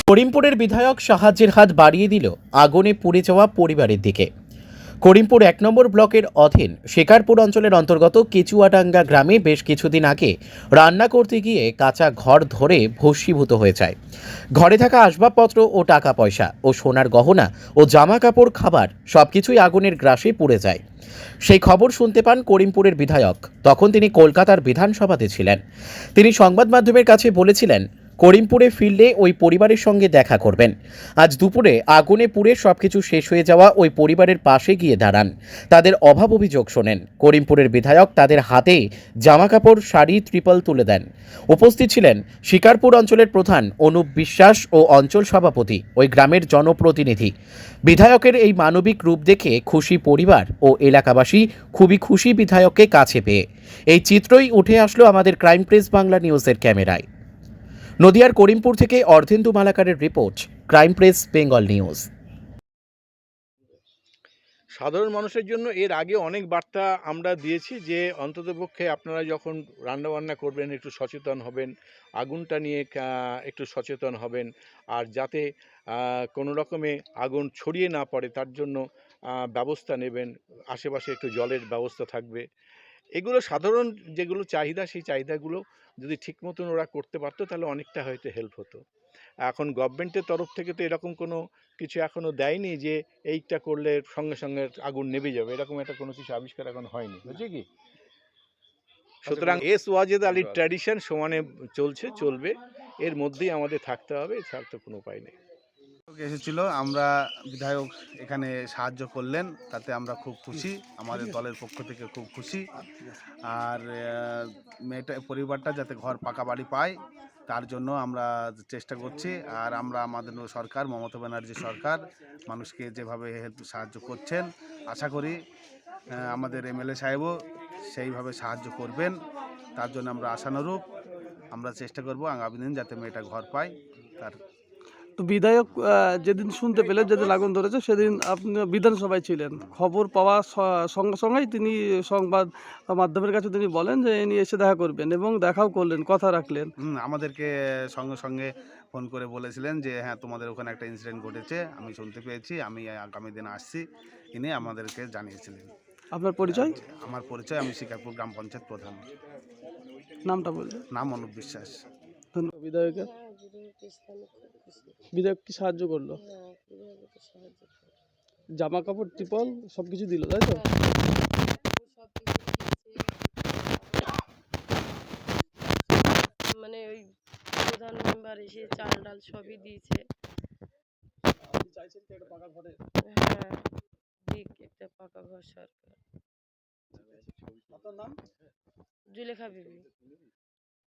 করিমপুরের বিধায়ক সাহায্যের হাত বাড়িয়ে দিল আগুনে পুড়ে যাওয়া পরিবারের দিকে। করিমপুর ১ নম্বর ব্লকের অধীন শিকারপুর অঞ্চলের অন্তর্গত কেচুয়াডাঙ্গা গ্রামে বেশ কিছুদিন আগে রান্না করতে গিয়ে কাঁচা ঘর ধরে ভস্মীভূত হয়ে যায়। ঘরে থাকা আসবাবপত্র ও টাকা পয়সা ও সোনার গহনা ও জামা কাপড় খাবার সবকিছুই আগুনের গ্রাসে পুড়ে যায়। সেই খবর শুনতে পান করিমপুরের বিধায়ক। তখন তিনি কলকাতার বিধানসভাতে ছিলেন। তিনি সংবাদ মাধ্যমের কাছে বলেছিলেন, করিমপুরে ফিরলে ওই পরিবারের সঙ্গে দেখা করবেন। আজ দুপুরে আগুনে পুড়ে সবকিছু শেষ হয়ে যাওয়া ওই পরিবারের পাশে গিয়ে দাঁড়ান, তাদের অভাব অভিযোগ শোনেন। করিমপুরের বিধায়ক তাদের হাতে জামাকাপড়, শাড়ি, ত্রিপল তুলে দেন। উপস্থিত ছিলেন শিকারপুর অঞ্চলের প্রধান অনুপ বিশ্বাস ও অঞ্চল সভাপতি, ওই গ্রামের জনপ্রতিনিধি। বিধায়কের এই মানবিক রূপ দেখে খুশি পরিবার ও এলাকাবাসী, খুবই খুশি বিধায়ককে কাছে পেয়ে। এই চিত্রই উঠে আসলো আমাদের ক্রাইম প্রেস বাংলা নিউজের ক্যামেরায়। নদিয়ার করিমপুর থেকে অর্ধেন্দু মালাকারের report, crime press Bengal news. সাধারণ মানুষের জন্য এর আগে অনেক বার্তা আমরা দিয়েছি যে অন্ততপক্ষে আপনারা যখন রান্নাবান্না করবেন একটু সচেতন হবেন, আগুনটা নিয়ে একটু সচেতন হবেন, আর যাতে কোনো রকমে আগুন ছড়িয়ে না পড়ে তার জন্য ব্যবস্থা নেবেন। আশেপাশে একটু জলের ব্যবস্থা থাকবে। এগুলো সাধারণ যেগুলো চাহিদা, সেই চাহিদাগুলো যদি ঠিক মতন ওরা করতে পারতো তাহলে অনেকটা হয়তো হেল্প হতো। এখন গভর্নমেন্টের তরফ থেকে তো এরকম কোনো কিছু এখনও দেয়নি যে এইটা করলে সঙ্গে সঙ্গে আগুন নেভে যাবে, এরকম একটা কোনো কিছু আবিষ্কার এখন হয়নি, বুঝছি কি? সুতরাং এস ওয়াজেদ আলীর ট্র্যাডিশন সমানে চলবে, এর মধ্যেই আমাদের থাকতে হবে, এছাড়া তো কোনো উপায় নেই। এসেছিল, আমরা বিধায়ক এখানে সাহায্য করলেন, তাতে আমরা খুব খুশি, আমাদের দলের পক্ষ থেকে খুব খুশি। আর মেয়েটা পরিবারটা যাতে ঘর পাকা বাড়ি পায় তার জন্য আমরা চেষ্টা করছি। আর আমরা আমাদের সরকার, মমতা ব্যানার্জি সরকার, মানুষকে যেভাবে হেল্প সাহায্য করছেন, আশা করি আমাদের এমএলএ সাহেবও সেইভাবে সাহায্য করবেন। তার জন্য আমরা আশানুরূপ, আমরা চেষ্টা করব আগামী দিন যাতে মেয়েটা ঘর পায়। তার তো বিধায়ক যেদিন শুনতে পেলেন যেদিন আগুন ধরেছে সেদিন আপনি বিধানসভায় ছিলেন। খবর পাওয়া সঙ্গে সঙ্গেই তিনি সংবাদ মাধ্যমের কাছে তিনি বলেন যে ইনি এসে দেখা করবেন এবং দেখাও করলেন, কথা রাখলেন। আমাদেরকে সঙ্গে সঙ্গে ফোন করে বলেছিলেন যে হ্যাঁ, তোমাদের ওখানে একটা ইনসিডেন্ট ঘটেছে, আমি শুনতে পেয়েছি, আমি আগামী দিন আসছি। ইনি আমাদেরকে জানিয়েছিলেন। আপনার পরিচয়? আমার পরিচয়, আমি শিকারপুর গ্রাম পঞ্চায়েত প্রধান। নামটা বললেন? নাম অনুপ বিশ্বাস। ধন্যবাদ বিধায়কের। বিধায়ক কি সাহায্য করলো? জামা কাপড়, ত্রিপল সবকিছু দিল, তাই তো? মানে ওই প্রধান মেম্বার এসে চাল ডাল সবই দিয়েছে। হ্যাঁ, দিক একটা পাকা ঘর সরকার। আপনার নাম? জুলেখা বিবি।